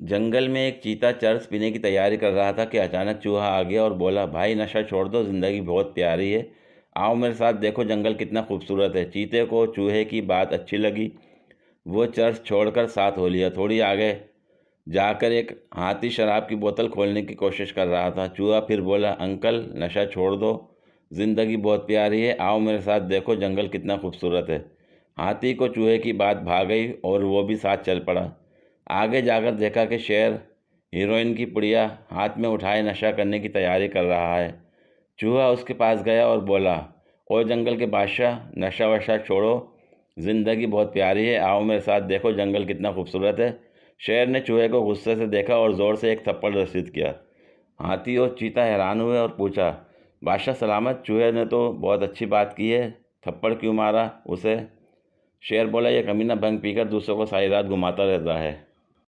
जंगल में एक चीता चरस पीने की तैयारी कर रहा था कि अचानक चूहा आ गया और बोला, भाई नशा छोड़ दो, ज़िंदगी बहुत प्यारी है। आओ मेरे साथ, देखो जंगल कितना खूबसूरत है। चीते को चूहे की बात अच्छी लगी। वो चरस छोड़कर साथ हो लिया। थोड़ी आगे जाकर एक हाथी शराब की बोतल खोलने की कोशिश कर रहा था। चूहा फिर बोला, अंकल नशा छोड़ दो, ज़िंदगी बहुत प्यारी है। आओ मेरे साथ, देखो जंगल कितना खूबसूरत है। हाथी को चूहे की बात भा गई और वो भी साथ चल पड़ा। आगे जाकर देखा कि शेर हीरोइन की पुड़िया हाथ में उठाए नशा करने की तैयारी कर रहा है। चूहा उसके पास गया और बोला, ओ जंगल के बादशाह, नशा वशा छोड़ो, ज़िंदगी बहुत प्यारी है। आओ मेरे साथ, देखो जंगल कितना खूबसूरत है। शेर ने चूहे को गुस्से से देखा और ज़ोर से एक थप्पड़ रसीद किया। हाथी और चीता हैरान हुए और पूछा, बादशाह सलामत, चूहे ने तो बहुत अच्छी बात की है, थप्पड़ क्यों मारा उसे? शेर बोला, ये कमीना भंग पीकर दूसरों को सारी रात घुमाता रहता है।